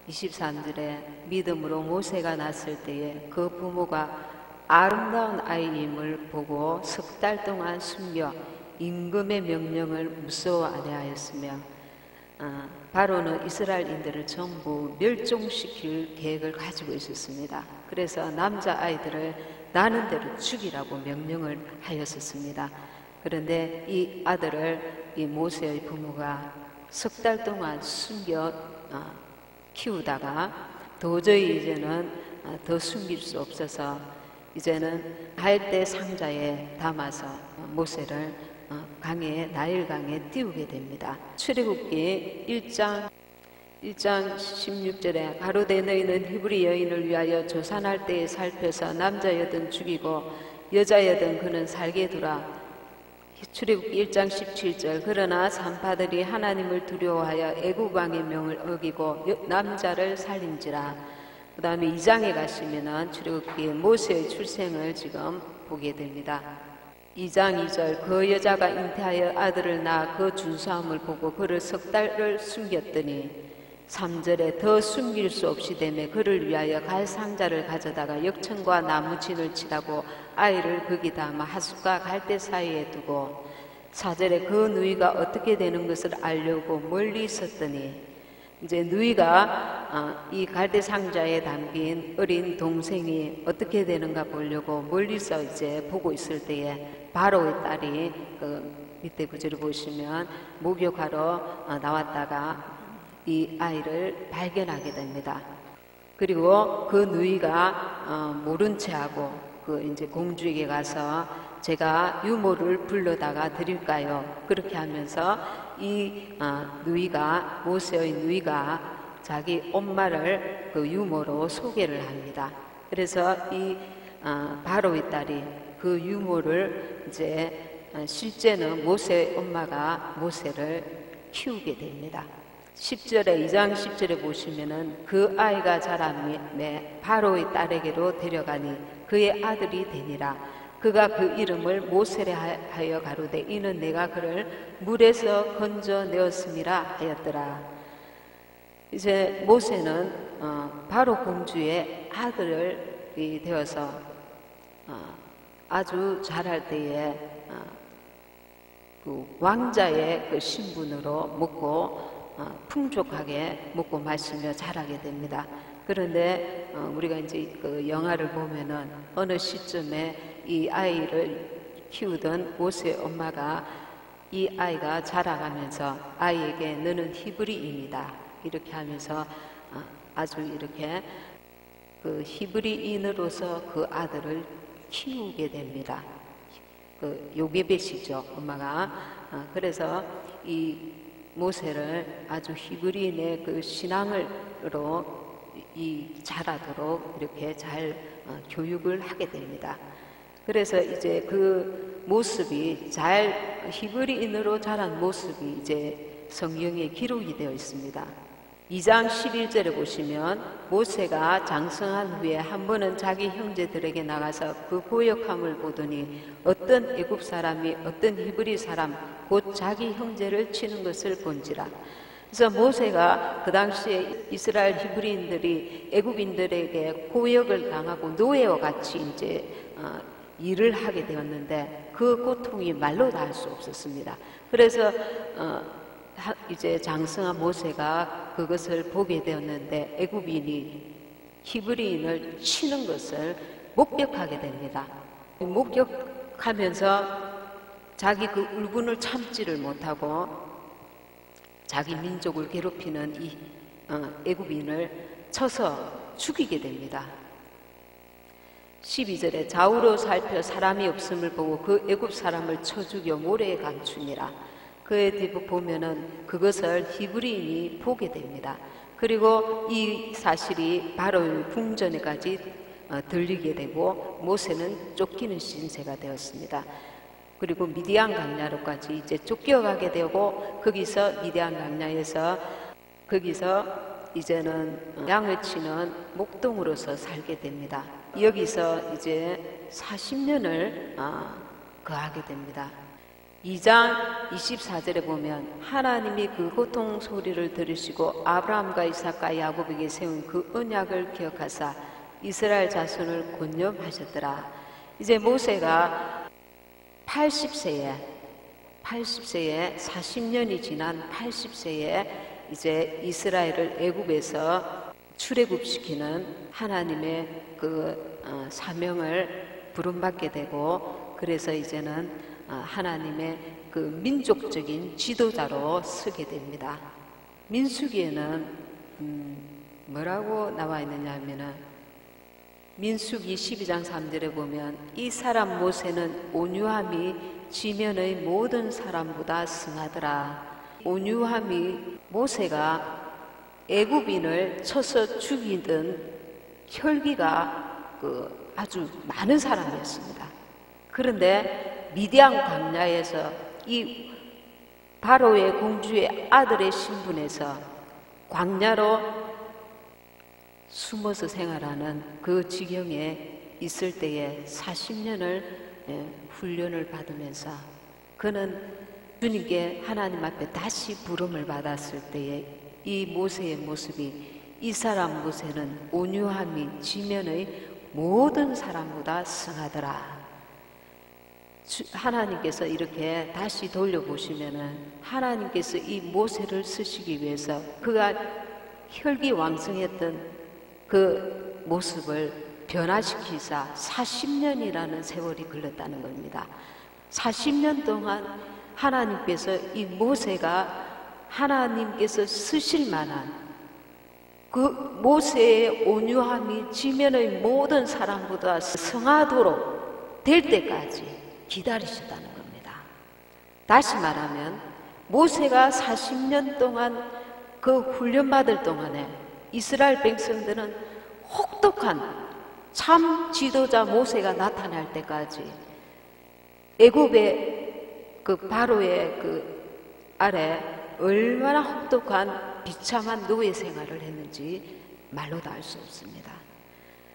23절에 믿음으로 모세가 낳았을 때에 그 부모가 아름다운 아이임을 보고 석 달 동안 숨겨 임금의 명령을 무서워 아니하였으며 바로는 이스라엘인들을 전부 멸종시킬 계획을 가지고 있었습니다. 그래서 남자아이들을 나는 대로 죽이라고 명령을 하였었습니다. 그런데 이 아들을 이 모세의 부모가 석 달 동안 숨겨 키우다가 도저히 이제는 더 숨길 수 없어서 이제는 갈대 상자에 담아서 모세를 나일강에 띄우게 됩니다. 출애굽기 1장 16절에 가로되 너희는 히브리 여인을 위하여 조산할 때에 살펴서 남자여든 죽이고 여자여든 그는 살게 두라. 출애굽기 1장 17절 그러나 산파들이 하나님을 두려워하여 애굽 왕의 명을 어기고 남자를 살린지라. 그 다음에 2장에 가시면은 출애굽기 모세의 출생을 지금 보게 됩니다. 2장 2절 그 여자가 잉태하여 아들을 낳아 그 준수함을 보고 그를 석 달을 숨겼더니 3절에 더 숨길 수 없이 되매 그를 위하여 갈 상자를 가져다가 역청과 나무진을 칠하고 아이를 거기다 아마 하숫과 갈대 사이에 두고 4절에 그 누이가 어떻게 되는 것을 알려고 멀리 있었더니 이제 누이가 이 갈대 상자에 담긴 어린 동생이 어떻게 되는가 보려고 멀리서 이제 보고 있을 때에 바로의 딸이 그 밑에 구절을 보시면 목욕하러 나왔다가 이 아이를 발견하게 됩니다. 그리고 그 누이가 모른 체하고 그 이제 공주에게 가서 제가 유모를 불러다가 드릴까요? 그렇게 하면서 이 누이가 모세의 누이가 자기 엄마를 그 유모로 소개를 합니다. 그래서 이 바로의 딸이 그 유모를 이제 실제는 모세의 엄마가 모세를 키우게 됩니다. 10절에 2장 10절에 보시면은 그 아이가 자라매 바로의 딸에게로 데려가니 그의 아들이 되니라. 그가 그 이름을 모세라 하여 가로되 이는 내가 그를 물에서 건져내었음이라 하였더라. 이제 모세는 바로 공주의 아들이 되어서 아주 자랄 때에 그 왕자의 그 신분으로 먹고 풍족하게 먹고 마시며 자라게 됩니다. 그런데 우리가 이제 그 영화를 보면은 어느 시점에 이 아이를 키우던 모세의 엄마가 이 아이가 자라가면서 아이에게 너는 히브리인이다 이렇게 하면서 아주 이렇게 그 히브리인으로서 그 아들을 키우게 됩니다. 그 요게벳이죠 엄마가. 그래서 이 모세를 아주 히브리인의 그 신앙으로 자라도록 이렇게 잘 교육을 하게 됩니다. 그래서 이제 그 모습이 잘 히브리인으로 자란 모습이 이제 성경에 기록이 되어 있습니다. 2장 11절에 보시면 모세가 장성한 후에 한 번은 자기 형제들에게 나가서 그 고역함을 보더니 어떤 애굽 사람이 어떤 히브리 사람 곧 자기 형제를 치는 것을 본지라. 그래서 모세가 그 당시에 이스라엘 히브리인들이 애굽인들에게 고역을 당하고 노예와 같이 이제 일을 하게 되었는데 그 고통이 말로 다 할 수 없었습니다. 그래서 이제 장성한 모세가 그것을 보게 되었는데 애굽인이 히브리인을 치는 것을 목격하게 됩니다. 목격하면서 자기 그 울분을 참지를 못하고 자기 민족을 괴롭히는 이 애굽인을 쳐서 죽이게 됩니다. 12절에 좌우로 살펴 사람이 없음을 보고 그 애굽 사람을 쳐 죽여 모래에 감추니라. 그에 뒤에 보면은 그것을 히브리인이 보게 됩니다. 그리고 이 사실이 바로 궁전에까지 들리게 되고 모세는 쫓기는 신세가 되었습니다. 그리고 미디안 강야로까지 이제 쫓겨가게 되고 거기서 미디안 강야에서 거기서 이제는 양을 치는 목동으로서 살게 됩니다. 여기서 이제 40년을 거하게 됩니다. 2장 24절에 보면 하나님이 그 고통 소리를 들으시고 아브라함과 이삭과 야곱에게 세운 그 언약을 기억하사 이스라엘 자손을 권념하셨더라. 이제 모세가 80세에 40년이 지난 80세에 이제 이스라엘을 애굽에서 출애굽시키는 하나님의 그 사명을 부름받게 되고, 그래서 이제는 하나님의 그 민족적인 지도자로 서게 됩니다. 민수기에는 뭐라고 나와 있느냐 하면은, 민수기 12장 3절에 보면 이 사람 모세는 온유함이 지면의 모든 사람보다 승하더라. 온유함이, 모세가 애굽인을 쳐서 죽이던 혈기가 아주 많은 사람이었습니다. 그런데 미디안 광야에서 이 바로의 공주의 아들의 신분에서 광야로 숨어서 생활하는 그 지경에 있을 때에 40년을 훈련을 받으면서 그는 주님께 하나님 앞에 다시 부름을 받았을 때에 이 모세의 모습이, 이 사람 모세는 온유함이 지면의 모든 사람보다 승하더라. 하나님께서 이렇게 다시 돌려보시면은 하나님께서 이 모세를 쓰시기 위해서 그가 혈기왕성했던 그 모습을 변화시키사 40년이라는 세월이 걸렸다는 겁니다. 40년 동안 하나님께서 이 모세가 하나님께서 쓰실 만한 그 모세의 온유함이 지면의 모든 사람보다 승하도록 될 때까지 기다리셨다는 겁니다. 다시 말하면 모세가 40년 동안 그 훈련받을 동안에 이스라엘 백성들은 혹독한 참 지도자 모세가 나타날 때까지 애굽의 그 바로의 그 아래 얼마나 혹독한 비참한 노예 생활을 했는지 말로도 알 수 없습니다.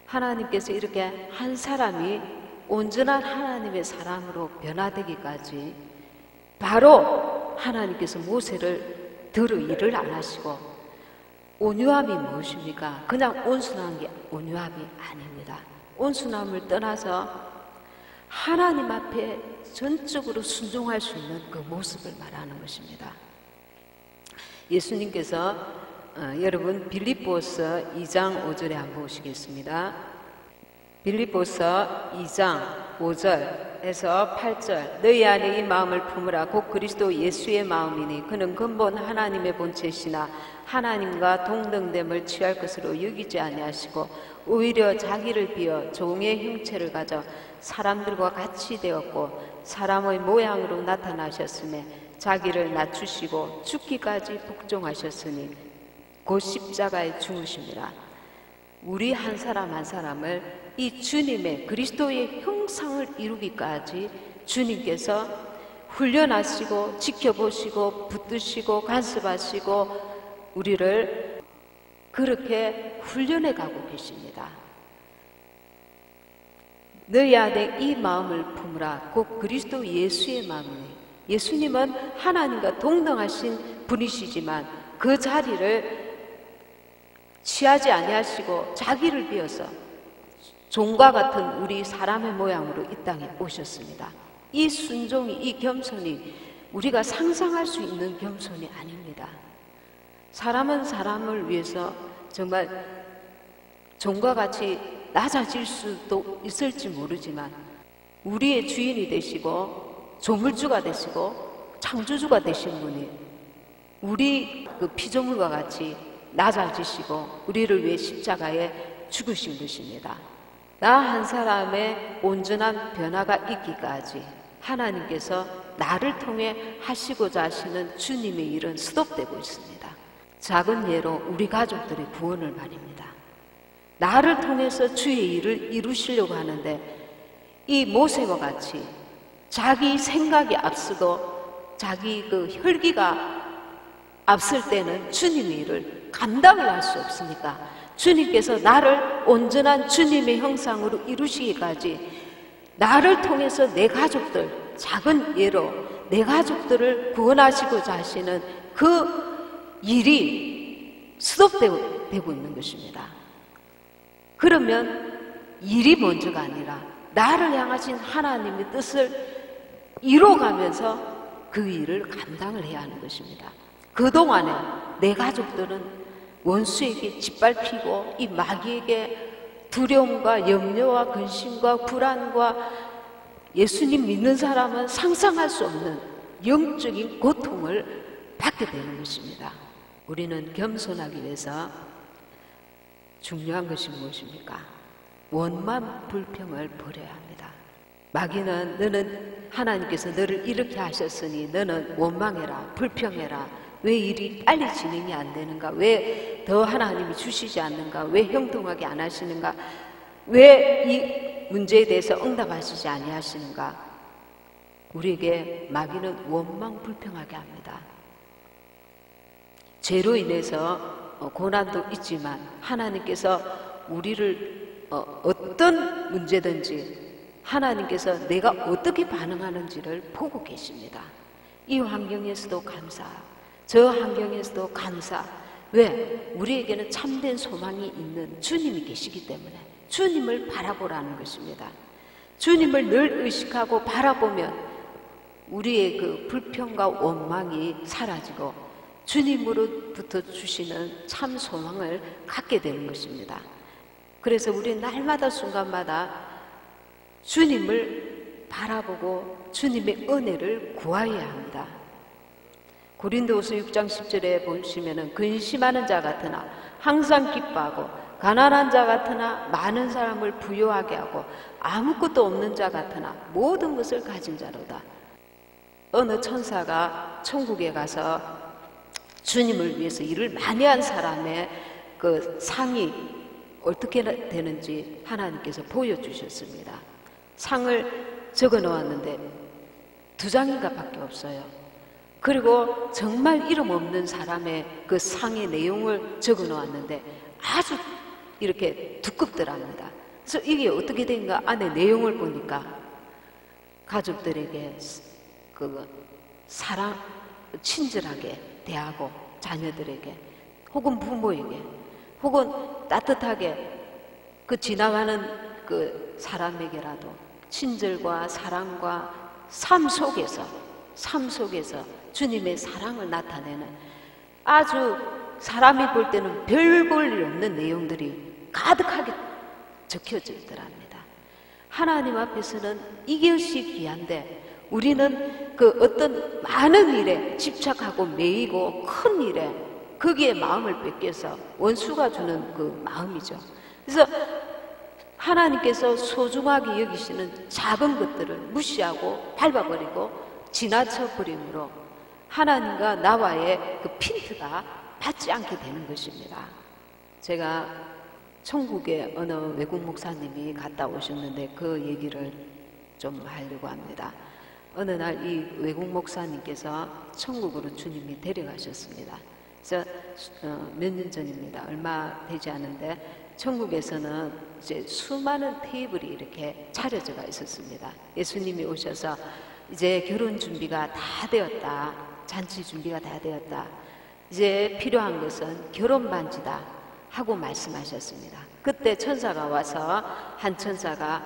하나님께서 이렇게 한 사람이 온전한 하나님의 사람으로 변화되기까지 바로 하나님께서 모세를 들어 일을 안 하시고, 온유함이 무엇입니까? 그냥 온순한 게 온유함이 아닙니다. 온순함을 떠나서 하나님 앞에 전적으로 순종할 수 있는 그 모습을 말하는 것입니다. 예수님께서 여러분 빌립보서 2장 5절에 한번 보시겠습니다. 빌립보서 2장 5절에서 8절, 너희 안에 이 마음을 품으라. 곧 그리스도 예수의 마음이니 그는 근본 하나님의 본체시나 하나님과 동등됨을 취할 것으로 여기지 아니하시고 오히려 자기를 비어 종의 형체를 가져 사람들과 같이 되었고 사람의 모양으로 나타나셨으며 자기를 낮추시고 죽기까지 복종하셨으니 곧 십자가에 죽으심이라. 우리 한 사람 한 사람을 이 주님의 그리스도의 형상을 이루기까지 주님께서 훈련하시고 지켜보시고 붙드시고 간섭하시고 우리를 그렇게 훈련해 가고 계십니다. 너희 안에 이 마음을 품으라. 곧 그리스도 예수의 마음이니, 예수님은 하나님과 동등하신 분이시지만 그 자리를 취하지 아니하시고 자기를 비워서 종과 같은 우리 사람의 모양으로 이 땅에 오셨습니다. 이 순종이, 이 겸손이 우리가 상상할 수 있는 겸손이 아닙니다. 사람은 사람을 위해서 정말 종과 같이 낮아질 수도 있을지 모르지만 우리의 주인이 되시고 조물주가 되시고 창조주가 되신 분이 우리 그 피조물과 같이 낮아지시고 우리를 위해 십자가에 죽으신 것입니다. 나 한 사람의 온전한 변화가 있기까지 하나님께서 나를 통해 하시고자 하시는 주님의 일은 스톱되고 있습니다. 작은 예로 우리 가족들의 구원을 말입니다. 나를 통해서 주의 일을 이루시려고 하는데 이 모세와 같이 자기 생각이 앞서고 자기 그 혈기가 앞설 때는 주님의 일을 감당을 할 수 없으니까 주님께서 나를 온전한 주님의 형상으로 이루시기까지 나를 통해서 내 가족들, 작은 예로 내 가족들을 구원하시고자 하시는 그 일이 스톱되고 있는 것입니다. 그러면 일이 먼저가 아니라 나를 향하신 하나님의 뜻을 이뤄가면서 그 일을 감당을 해야 하는 것입니다. 그동안에 내 가족들은 원수에게 짓밟히고 이 마귀에게 두려움과 염려와 근심과 불안과 예수님 믿는 사람은 상상할 수 없는 영적인 고통을 받게 되는 것입니다. 우리는 겸손하기 위해서 중요한 것이 무엇입니까? 원망 불평을 버려야 합니다. 마귀는 너는 하나님께서 너를 이렇게 하셨으니 너는 원망해라, 불평해라. 왜 일이 빨리 진행이 안 되는가? 왜 더 하나님이 주시지 않는가? 왜 형통하게 안 하시는가? 왜 이 문제에 대해서 응답하시지 아니하시는가? 우리에게 마귀는 원망 불평하게 합니다. 죄로 인해서 고난도 있지만 하나님께서 우리를 어떤 문제든지 하나님께서 내가 어떻게 반응하는지를 보고 계십니다. 이 환경에서도 감사, 저 환경에서도 감사. 왜? 우리에게는 참된 소망이 있는 주님이 계시기 때문에 주님을 바라보라는 것입니다. 주님을 늘 의식하고 바라보면 우리의 그 불평과 원망이 사라지고 주님으로부터 주시는 참 소망을 갖게 되는 것입니다. 그래서 우리는 날마다 순간마다 주님을 바라보고 주님의 은혜를 구하여야 합니다. 고린도후서 6장 10절에 보시면은 근심하는 자 같으나 항상 기뻐하고 가난한 자 같으나 많은 사람을 부유하게 하고 아무것도 없는 자 같으나 모든 것을 가진 자로다. 어느 천사가 천국에 가서 주님을 위해서 일을 많이 한 사람의 그 상이 어떻게 되는지 하나님께서 보여주셨습니다. 상을 적어 놓았는데 2장인가 밖에 없어요. 그리고 정말 이름 없는 사람의 그 상의 내용을 적어 놓았는데 아주 이렇게 두껍더랍니다. 그래서 이게 어떻게 된가 안에 내용을 보니까 가족들에게 그 사랑, 친절하게 대하고 자녀들에게 혹은 부모에게 혹은 따뜻하게 그 지나가는 그 사람에게라도 친절과 사랑과 삶 속에서 주님의 사랑을 나타내는 아주 사람이 볼 때는 별 볼 일 없는 내용들이 가득하게 적혀져 있더랍니다. 하나님 앞에서는 이것이 귀한데 우리는 그 어떤 많은 일에 집착하고 매이고 큰 일에 거기에 마음을 뺏겨서 원수가 주는 그 마음이죠. 그래서 하나님께서 소중하게 여기시는 작은 것들을 무시하고 밟아버리고 지나쳐버림으로 하나님과 나와의 그 핀트가 맞지 않게 되는 것입니다. 제가 천국에 어느 외국 목사님이 갔다 오셨는데 그 얘기를 좀 하려고 합니다. 어느 날 이 외국 목사님께서 천국으로 주님이 데려가셨습니다. 그래서 몇 년 전입니다. 얼마 되지 않은데 천국에서는 이제 수많은 테이블이 이렇게 차려져가 있었습니다. 예수님이 오셔서 이제 결혼 준비가 다 되었다. 잔치 준비가 다 되었다. 이제 필요한 것은 결혼 반지다 하고 말씀하셨습니다. 그때 천사가 와서 한 천사가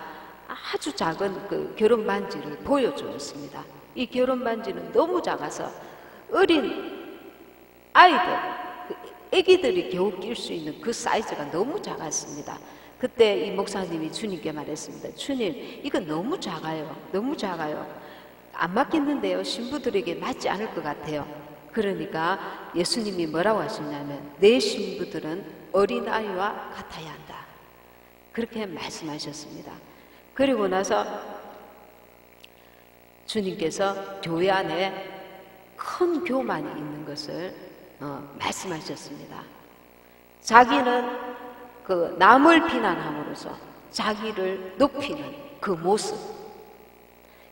아주 작은 그 결혼 반지를 보여주었습니다. 이 결혼 반지는 너무 작아서 어린 아이들, 애기들이 겨우 낄 수 있는 그 사이즈가 너무 작았습니다. 그때 이 목사님이 주님께 말했습니다. 주님, 이거 너무 작아요. 너무 작아요. 안 맞겠는데요. 신부들에게 맞지 않을 것 같아요. 그러니까 예수님이 뭐라고 하셨냐면 내 신부들은 어린아이와 같아야 한다. 그렇게 말씀하셨습니다. 그리고 나서 주님께서 교회 안에 큰 교만이 있는 것을 말씀하셨습니다. 자기는 그 남을 비난함으로써 자기를 높이는 그 모습,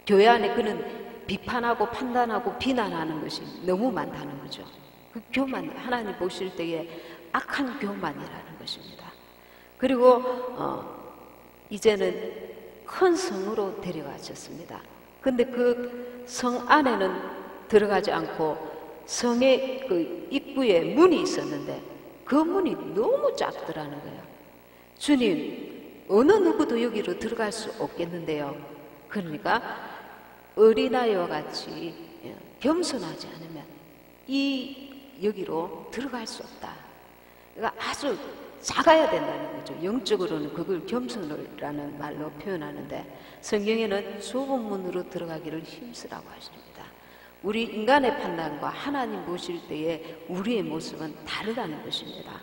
교회 안에 그는 비판하고 판단하고 비난하는 것이 너무 많다는 거죠. 그 교만, 하나님 보실 때에 악한 교만이라는 것입니다. 그리고 이제는 큰 성으로 데려가셨습니다. 근데 그 성 안에는 들어가지 않고 성의 그 입구에 문이 있었는데 그 문이 너무 작더라는 거예요. 주님, 어느 누구도 여기로 들어갈 수 없겠는데요. 그러니까 어린아이와 같이 겸손하지 않으면 여기로 들어갈 수 없다. 그러니까 아주 작아야 된다는 거죠. 영적으로는 그걸 겸손이라는 말로 표현하는데 성경에는 좁은 문으로 들어가기를 힘쓰라고 하십니다. 우리 인간의 판단과 하나님 보실 때의 우리의 모습은 다르다는 것입니다.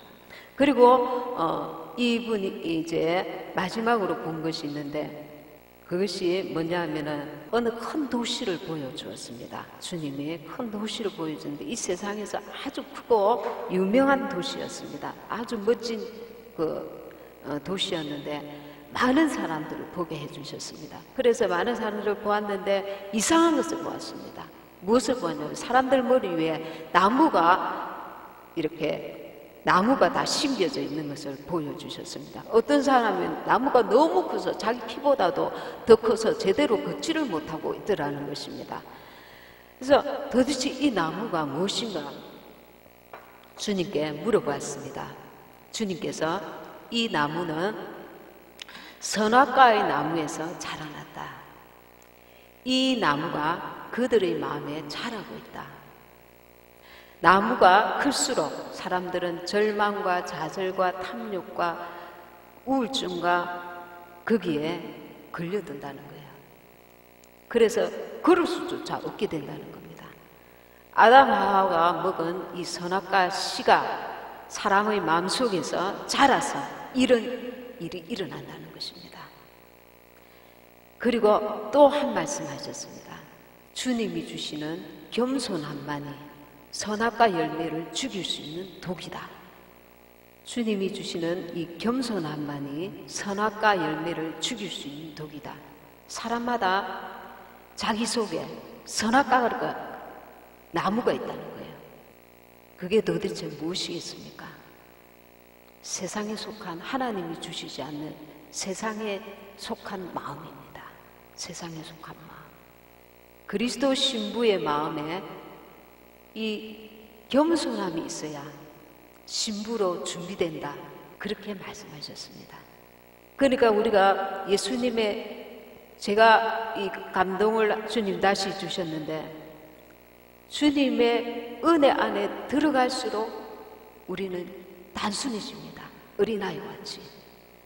그리고 이분이 이제 마지막으로 본 것이 있는데 그것이 뭐냐 하면은 어느 큰 도시를 보여주었습니다. 주님이 큰 도시를 보여주는데 이 세상에서 아주 크고 유명한 도시였습니다. 아주 멋진 도시였는데 많은 사람들을 보게 해주셨습니다. 그래서 많은 사람들을 보았는데 이상한 것을 보았습니다. 무엇을 보았냐면 사람들 머리 위에 나무가 다 심겨져 있는 것을 보여주셨습니다. 어떤 사람은 나무가 너무 커서 자기 키보다도 더 커서 제대로 걷지를 못하고 있더라는 것입니다. 그래서 도대체 이 나무가 무엇인가 주님께 물어봤습니다. 주님께서 이 나무는 선악과의 나무에서 자라났다. 이 나무가 그들의 마음에 자라고 있다. 나무가 클수록 사람들은 절망과 좌절과 탐욕과 우울증과 거기에 걸려든다는 거예요. 그래서 걸을 수조차 없게 된다는 겁니다. 아담 하와가 먹은 이 선악과 씨가 사람의 마음속에서 자라서 이런 일이 일어난다는 것입니다. 그리고 또 한 말씀 하셨습니다. 주님이 주시는 겸손함만이 선악과 열매를 죽일 수 있는 독이다. 주님이 주시는 이 겸손함만이 선악과 열매를 죽일 수 있는 독이다. 사람마다 자기 속에 선악과가 나무가 있다는 거예요. 그게 도대체 무엇이겠습니까? 세상에 속한 하나님이 주시지 않는 세상에 속한 마음입니다. 세상에 속한 마음. 그리스도 신부의 마음에 이 겸손함이 있어야 신부로 준비된다. 그렇게 말씀하셨습니다. 그러니까 우리가 제가 이 감동을 주님 다시 주셨는데 주님의 은혜 안에 들어갈수록 우리는 단순해집니다. 어린아이와 같이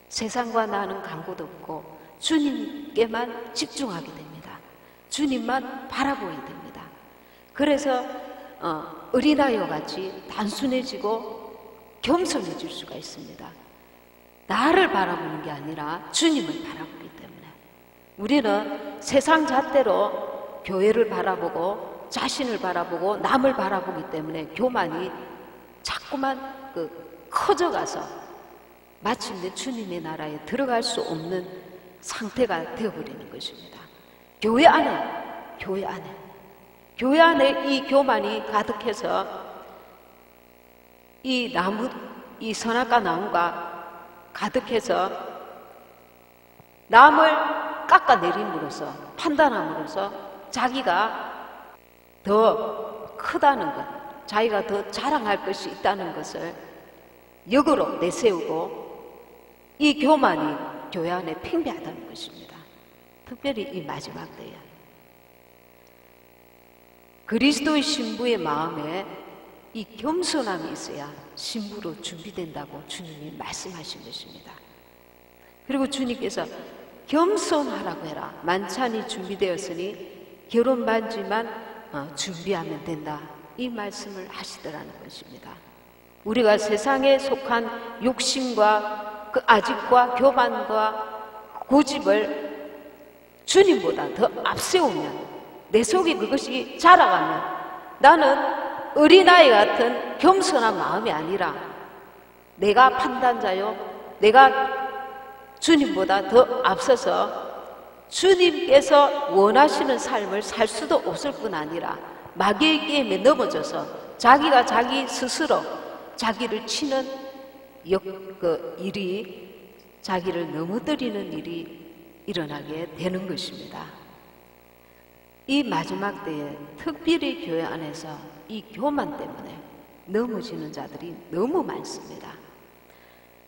세상과 나는 간고도 없고 주님께만 집중하게 됩니다. 주님만 바라보게 됩니다. 그래서 어린아이와 같이 단순해지고 겸손해질 수가 있습니다. 나를 바라보는 게 아니라 주님을 바라보기 때문에 우리는 세상 잣대로 교회를 바라보고 자신을 바라보고 남을 바라보기 때문에 교만이 자꾸만 커져가서 마침내 주님의 나라에 들어갈 수 없는 상태가 되어버리는 것입니다. 교회 안에 이 교만이 가득해서 이 선악과 나무가 가득해서 남을 깎아내림으로써 판단함으로써 자기가 더 크다는 것, 자기가 더 자랑할 것이 있다는 것을 역으로 내세우고 이 교만이 교회 안에 팽배하다는 것입니다. 특별히 이 마지막 때에 그리스도의 신부의 마음에 이 겸손함이 있어야 신부로 준비된다고 주님이 말씀하신 것입니다. 그리고 주님께서 겸손하라고 해라. 만찬이 준비되었으니 결혼 반지만 준비하면 된다. 이 말씀을 하시더라는 것입니다. 우리가 세상에 속한 욕심과 그 아집과 교만과 고집을 주님보다 더 앞세우면 내 속에 그것이 자라가면 나는 어린아이 같은 겸손한 마음이 아니라 내가 판단자요, 내가 주님보다 더 앞서서 주님께서 원하시는 삶을 살 수도 없을 뿐 아니라 마귀의 게임에 넘어져서 자기가 자기 스스로 자기를 치는 일이, 자기를 넘어뜨리는 일이 일어나게 되는 것입니다. 이 마지막 때에 특별히 교회 안에서 이 교만 때문에 넘어지는 자들이 너무 많습니다.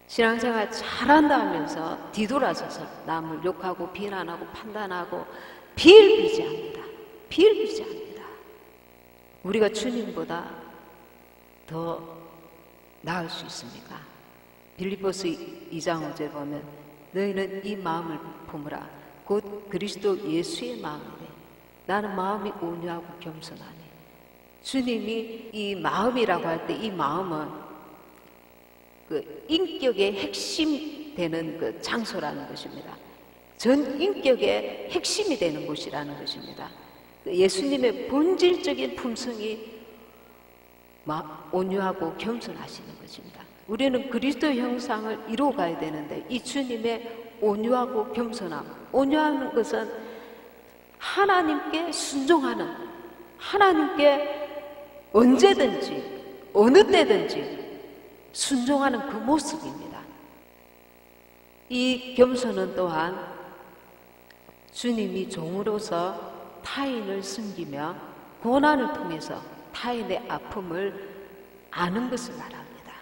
신앙생활 잘한다 하면서 뒤돌아서서 남을 욕하고 비난하고 판단하고 비일비재합니다. 비일비재합니다. 우리가 주님보다 더 나을 수 있습니까? 빌립보서 2장 5절 보면 너희는 이 마음을 품으라. 곧 그리스도 예수의 마음이래. 나는 마음이 온유하고 겸손하니. 주님이 이 마음이라고 할 때 이 마음은 그 인격의 핵심 되는 그 장소라는 것입니다. 전 인격의 핵심이 되는 곳이라는 것입니다. 예수님의 본질적인 품성이 온유하고 겸손하시는 것입니다. 우리는 그리스도 형상을 이루어가야 되는데 이 주님의 온유하고 겸손함, 온유하는 것은 하나님께 순종하는, 하나님께 언제든지 어느 때든지 순종하는 그 모습입니다. 이 겸손은 또한 주님이 종으로서 타인을 섬기며 고난을 통해서 타인의 아픔을 아는 것을 말합니다.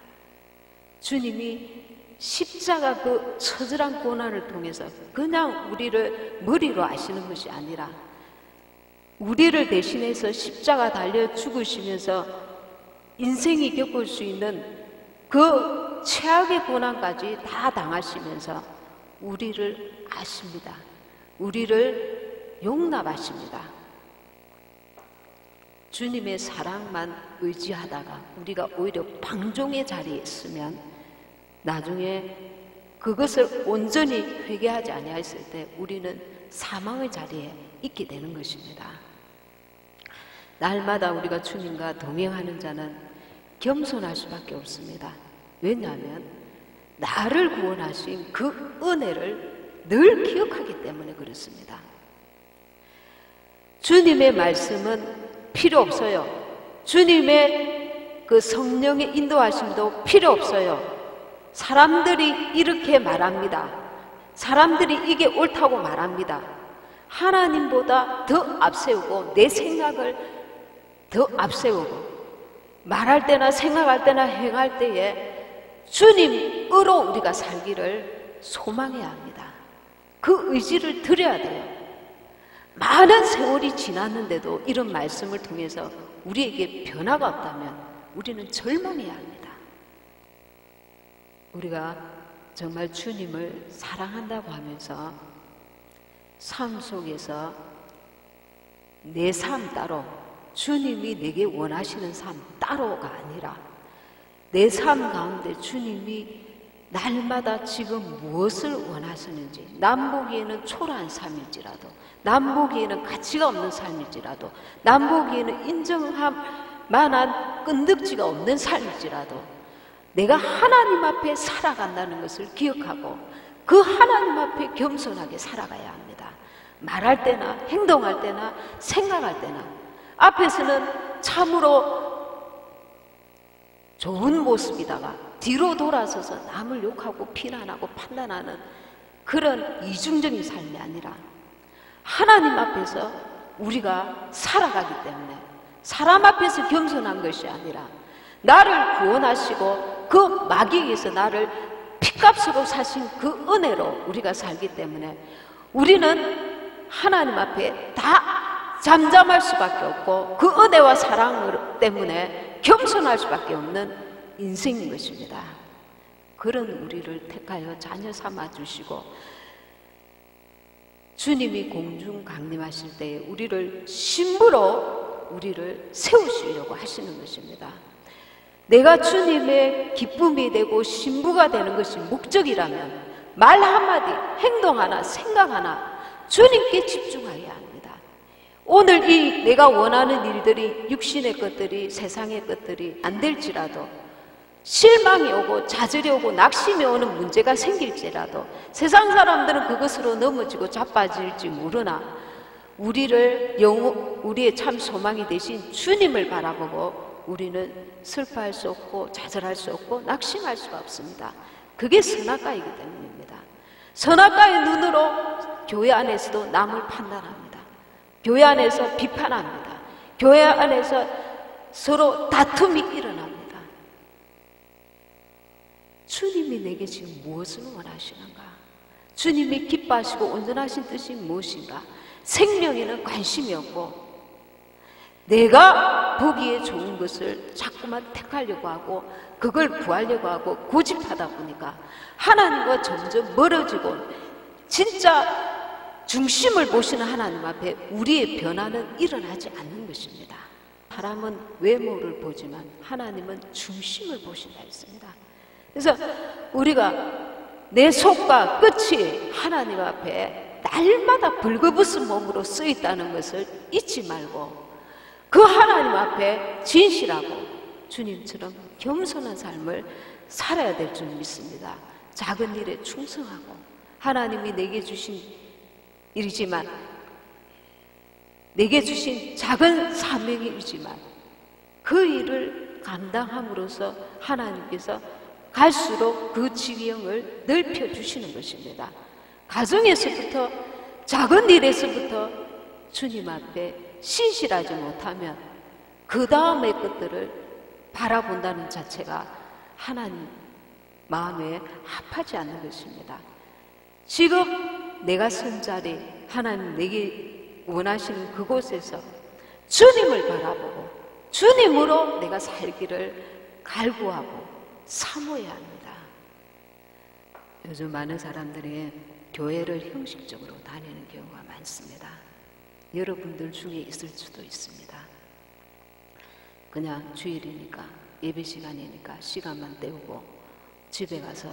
주님이 십자가 그 처절한 고난을 통해서 그냥 우리를 머리로 아시는 것이 아니라 우리를 대신해서 십자가 달려 죽으시면서 인생이 겪을 수 있는 그 최악의 고난까지 다 당하시면서 우리를 아십니다. 우리를 용납하십니다. 주님의 사랑만 의지하다가 우리가 오히려 방종의 자리에 있으면 나중에 그것을 온전히 회개하지 아니하였을 때 우리는 사망의 자리에 있게 되는 것입니다. 날마다 우리가 주님과 동행하는 자는 겸손할 수밖에 없습니다. 왜냐하면 나를 구원하신 그 은혜를 늘 기억하기 때문에 그렇습니다. 주님의 말씀은 필요 없어요. 주님의 그 성령의 인도하심도 필요 없어요. 사람들이 이렇게 말합니다. 사람들이 이게 옳다고 말합니다. 하나님보다 더 앞세우고 내 생각을 더 앞세우고 말할 때나 생각할 때나 행할 때에 주님으로 우리가 살기를 소망해야 합니다. 그 의지를 드려야 돼요. 많은 세월이 지났는데도 이런 말씀을 통해서 우리에게 변화가 없다면 우리는 절망해야 합니다. 우리가 정말 주님을 사랑한다고 하면서 삶 속에서 내 삶 따로 주님이 내게 원하시는 삶 따로가 아니라 내 삶 가운데 주님이 날마다 지금 무엇을 원하시는지, 남 보기에는 초라한 삶일지라도, 남 보기에는 가치가 없는 삶일지라도, 남 보기에는 인정할 만한 끈덕지가 없는 삶일지라도 내가 하나님 앞에 살아간다는 것을 기억하고 그 하나님 앞에 겸손하게 살아가야 합니다. 말할 때나 행동할 때나 생각할 때나 앞에서는 참으로 좋은 모습이다가 뒤로 돌아서서 남을 욕하고 비난하고 판단하는 그런 이중적인 삶이 아니라 하나님 앞에서 우리가 살아가기 때문에 사람 앞에서 겸손한 것이 아니라 나를 구원하시고 그 마귀에게서 나를 핏값으로 사신 그 은혜로 우리가 살기 때문에 우리는 하나님 앞에 다 잠잠할 수밖에 없고 그 은혜와 사랑 때문에 겸손할 수밖에 없는 인생인 것입니다. 그런 우리를 택하여 자녀 삼아 주시고 주님이 공중 강림하실 때에 우리를 신부로 우리를 세우시려고 하시는 것입니다. 내가 주님의 기쁨이 되고 신부가 되는 것이 목적이라면 말 한마디, 행동 하나, 생각 하나 주님께 집중해야 합니다. 오늘 이 내가 원하는 일들이 육신의 것들이 세상의 것들이 안 될지라도 실망이 오고 좌절이 오고 낙심이 오는 문제가 생길지라도 세상 사람들은 그것으로 넘어지고 자빠질지 모르나 우리의 참 소망이 되신 주님을 바라보고 우리는 슬퍼할 수 없고 좌절할 수 없고 낙심할 수가 없습니다. 그게 선악과이기 때문입니다. 선악과의 눈으로 교회 안에서도 남을 판단합니다. 교회 안에서 비판합니다. 교회 안에서 서로 다툼이 일어납니다. 주님이 내게 지금 무엇을 원하시는가? 주님이 기뻐하시고 온전하신 뜻이 무엇인가? 생명에는 관심이 없고 내가 보기에 좋은 것을 자꾸만 택하려고 하고 그걸 구하려고 하고 고집하다 보니까 하나님과 점점 멀어지고 진짜 중심을 보시는 하나님 앞에 우리의 변화는 일어나지 않는 것입니다. 사람은 외모를 보지만 하나님은 중심을 보신다 했습니다. 그래서 우리가 내 속과 끝이 하나님 앞에 날마다 벌거벗은 몸으로 쓰여 있다는 것을 잊지 말고 그 하나님 앞에 진실하고 주님처럼 겸손한 삶을 살아야 될 줄 믿습니다. 작은 일에 충성하고 하나님이 내게 주신 일이지만 내게 주신 작은 사명이지만 그 일을 감당함으로써 하나님께서 갈수록 그 지경을 넓혀주시는 것입니다. 가정에서부터 작은 일에서부터 주님 앞에 신실하지 못하면 그 다음의 것들을 바라본다는 자체가 하나님 마음에 합하지 않는 것입니다. 지금 내가 선 자리 하나님 내게 원하시는 그곳에서 주님을 바라보고 주님으로 내가 살기를 갈구하고 사모해야 합니다. 요즘 많은 사람들이 교회를 형식적으로 다니는 경우가 많습니다. 여러분들 중에 있을 수도 있습니다. 그냥 주일이니까 예배 시간이니까 시간만 때우고 집에 가서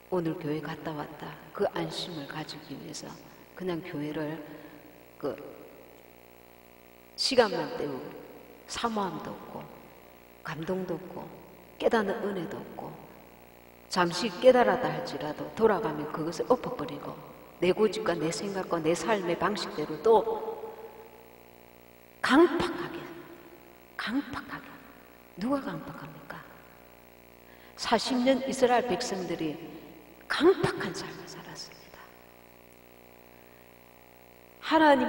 오늘 교회 갔다 왔다 그 안심을 가지기 위해서 그냥 교회를 시간만 때우고 사모함도 없고 감동도 없고 깨닫는 은혜도 없고 잠시 깨달았다 할지라도 돌아가면 그것을 엎어버리고 내 고집과 내 생각과 내 삶의 방식대로 또 강팍하게 누가 강팍합니까? 40년 이스라엘 백성들이 강팍한 삶을 살았습니다. 하나님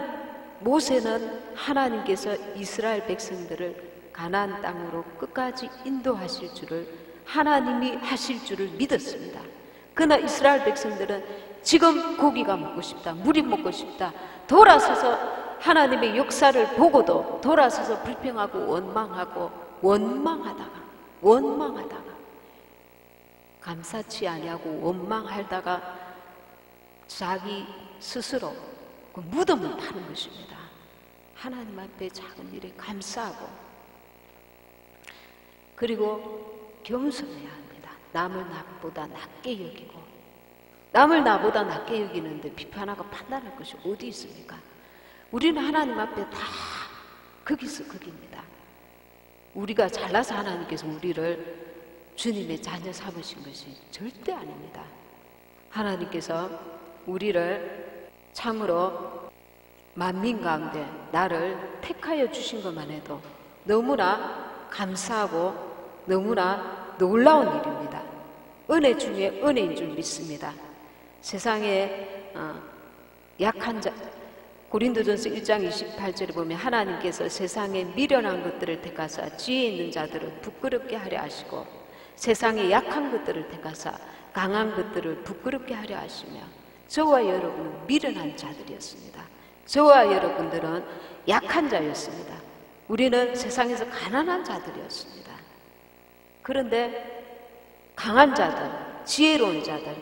모세는 하나님께서 이스라엘 백성들을 가나안 땅으로 끝까지 인도하실 줄을 하나님이 하실 줄을 믿었습니다. 그러나 이스라엘 백성들은 지금 고기가 먹고 싶다, 물이 먹고 싶다, 돌아서서 하나님의 역사를 보고도 돌아서서 불평하고 원망하다가 감사치 아니하고 원망하다가 자기 스스로 그 무덤을 파는 것입니다. 하나님 앞에 작은 일에 감사하고 그리고 겸손해야 합니다. 남을 나보다 낮게 여기고 남을 나보다 낮게 여기는데 비판하고 판단할 것이 어디 있습니까? 우리는 하나님 앞에 다 거기서 거기입니다. 우리가 잘나서 하나님께서 우리를 주님의 자녀 삼으신 것이 절대 아닙니다. 하나님께서 우리를 참으로 만민 가운데 나를 택하여 주신 것만 해도 너무나 감사하고 너무나 놀라운 일입니다. 은혜 중에 은혜인 줄 믿습니다. 세상에 약한 자 고린도전서 1장 28절에 보면 하나님께서 세상에 미련한 것들을 택하사 지혜 있는 자들을 부끄럽게 하려 하시고 세상에 약한 것들을 택하사 강한 것들을 부끄럽게 하려 하시며 저와 여러분은 미련한 자들이었습니다. 저와 여러분들은 약한 자였습니다. 우리는 세상에서 가난한 자들이었습니다. 그런데 강한 자들, 지혜로운 자들,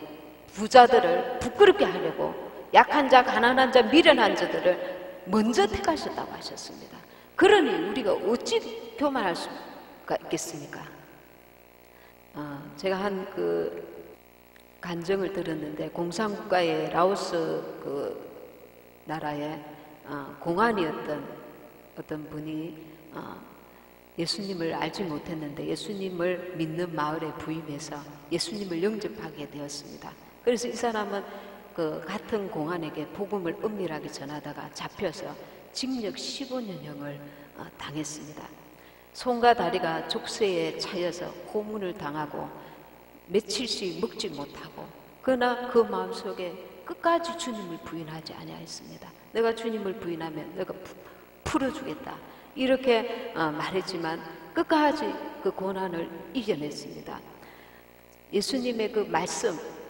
부자들을 부끄럽게 하려고 약한 자, 가난한 자, 미련한 자들을 먼저 택하셨다고 하셨습니다. 그러니 우리가 어찌 교만할 수가 있겠습니까? 제가 한 간증을 들었는데 공산국가의 라오스 나라의 공안이었던 어떤 분이 예수님을 알지 못했는데 예수님을 믿는 마을에 부임해서 예수님을 영접하게 되었습니다. 그래서 이 사람은 같은 공안에게 복음을 은밀하게 전하다가 잡혀서 징역 15년형을 당했습니다. 손과 다리가 족쇄에 차여서 고문을 당하고 며칠씩 먹지 못하고 그러나 그 마음속에 끝까지 주님을 부인하지 아니하였습니다. 내가 주님을 부인하면 내가 풀어주겠다. 이렇게 말했지만 끝까지 그 고난을 이겨냈습니다. 예수님의 그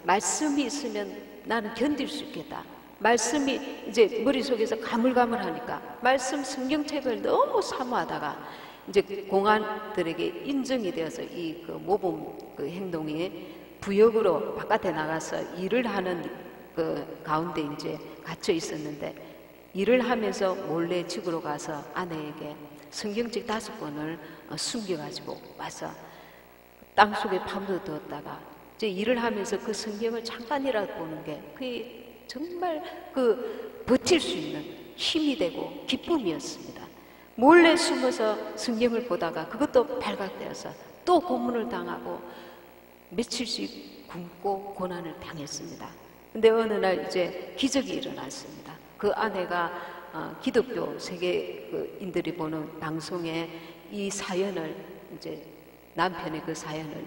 말씀이 있으면 나는 견딜 수 있겠다. 말씀이 이제 머릿속에서 가물가물하니까 말씀 성경책을 너무 사모하다가 이제 공안들에게 인정이 되어서 이 그 모범 그 행동이 부역으로 바깥에 나가서 일을 하는 그 가운데 이제 갇혀 있었는데, 일을 하면서 몰래 집으로 가서 아내에게 성경책 5권을 숨겨가지고 와서 땅속에 파묻어두었다가 이제 일을 하면서 그 성경을 잠깐이라도 보는 게 그게 정말 그 버틸 수 있는 힘이 되고 기쁨이었습니다. 몰래 숨어서 성경을 보다가 그것도 발각되어서 또 고문을 당하고 며칠씩 굶고 고난을 당했습니다. 근데 어느 날 이제 기적이 일어났습니다. 그 아내가 기독교 세계인들이 보는 방송에 이 사연을 이제 남편의 그 사연을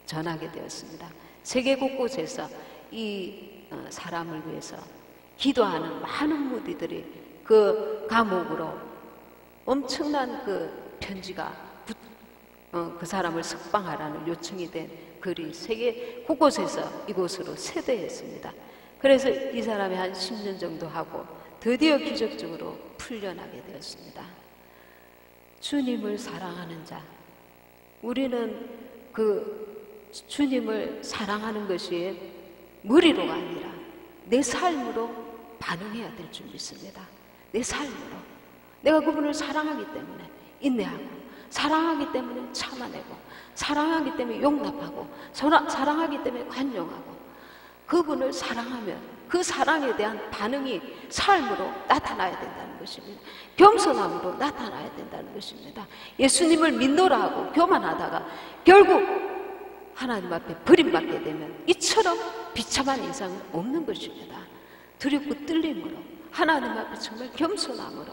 전하게 되었습니다. 세계 곳곳에서 이 사람을 위해서 기도하는 많은 무리들이 그 감옥으로 엄청난 그 편지가 그 사람을 석방하라는 요청이 된 글이 세계 곳곳에서 이곳으로 세대했습니다. 그래서 이 사람이 한 10년 정도 하고 드디어 기적적으로 풀려나게 되었습니다. 주님을 사랑하는 자, 우리는 그 주님을 사랑하는 것이 머리로가 아니라 내 삶으로 반응해야 될 줄 믿습니다. 내 삶으로 내가 그분을 사랑하기 때문에 인내하고, 사랑하기 때문에 참아내고, 사랑하기 때문에 용납하고, 사랑하기 때문에 관용하고, 그분을 사랑하면 그 사랑에 대한 반응이 삶으로 나타나야 된다는 것입니다. 겸손함으로 나타나야 된다는 것입니다. 예수님을 믿노라 하고 교만하다가 결국 하나님 앞에 버림받게 되면 이처럼 비참한 인상은 없는 것입니다. 두렵고 떨림으로, 하나님 앞에 정말 겸손함으로,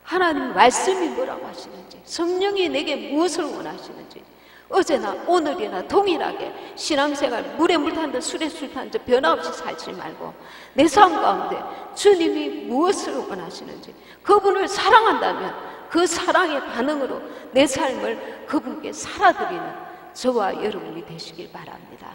하나님 말씀이 뭐라고 하시는지, 성령이 내게 무엇을 원하시는지, 어제나 오늘이나 동일하게 신앙생활 물에 물 탄 듯 술에 술 탄 듯 변화없이 살지 말고 내 삶 가운데 주님이 무엇을 원하시는지, 그분을 사랑한다면 그 사랑의 반응으로 내 삶을 그분께 살아드리는 저와 여러분이 되시길 바랍니다.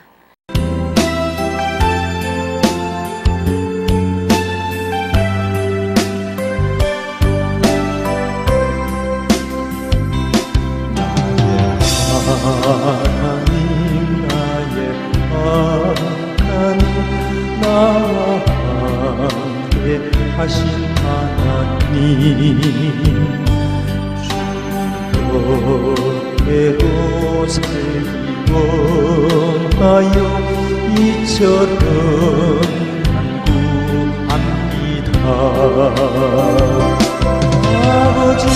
하나님, 나의 하나님, 나와 함께 하신 하나님, 주께로 살기 원하여 이처럼 간구합니다. 아버지,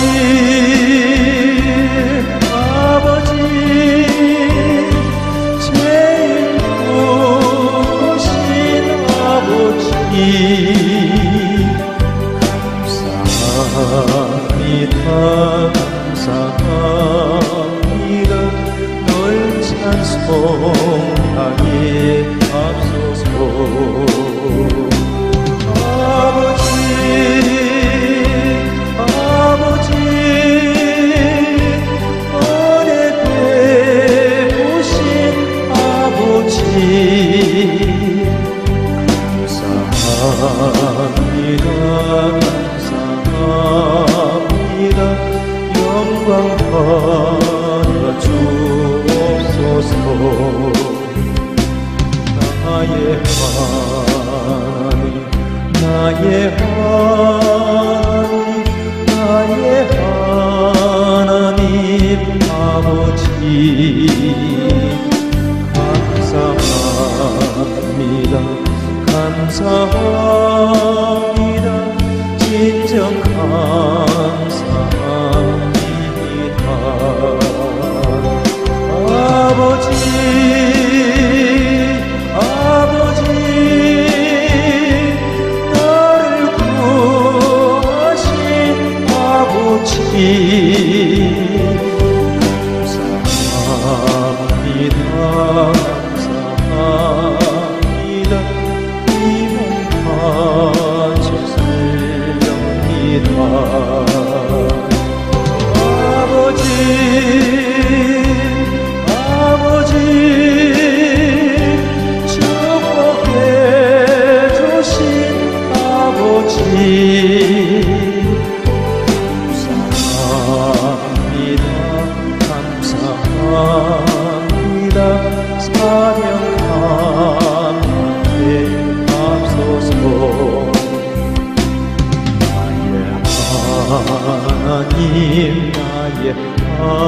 제일 좋으신 아버지, 감사합니다. 널 찬송하게 앞서서. 감사합니다. 영광 받아 주옵소서. 나의 하나님, 나의 하나님, 나의 하나님 아버지, 감사합니다. 감사합니다. 진정 감사합니다. 아버지, 나를 구하신 아버지, 감사합니다. 감사합니다. 이 몸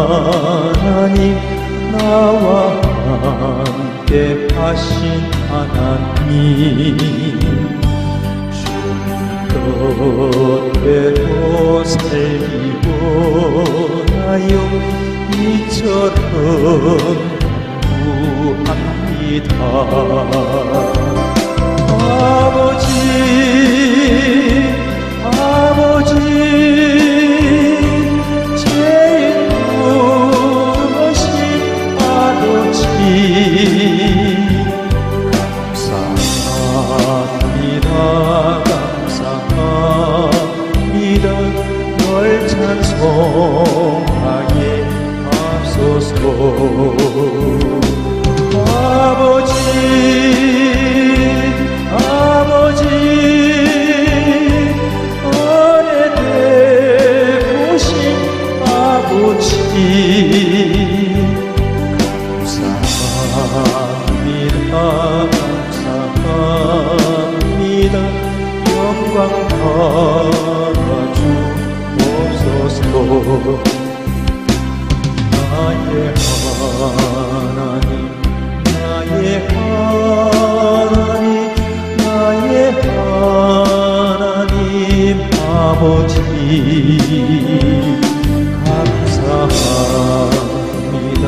하나님 나와 함께 하신 하나님 주 뜻대로 살기 원하여 이처럼 구합니다. 아버지 아버지 제일 크신 아버지 감사합니다 감사합니다 널 찬송하게 하소서. 아버지 아버지 은혜 베푸신 아버지 감사합니다 감사합니다 영광 받아주옵소서. 나의 하나님 나의 하나님 나의 하나님 아버지 감사합니다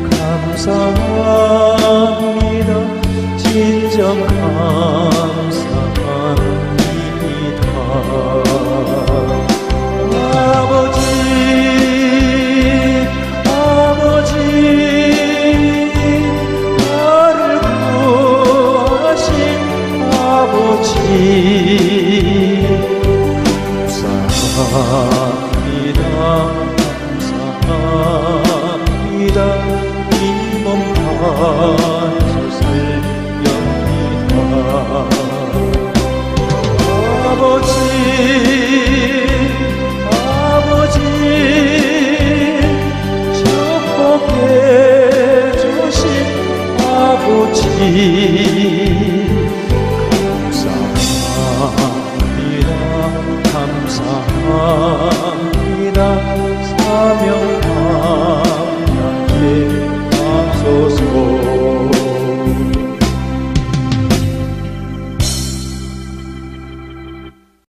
감사합니다 진정 감사합니다. 아버지 아버지 나를 구하신 아버지 감사합니다 감사합니다 이 몸 바쳐 살렵니다. 아버지 아버지 축복해 주신 아버지 감사합니다 감사합니다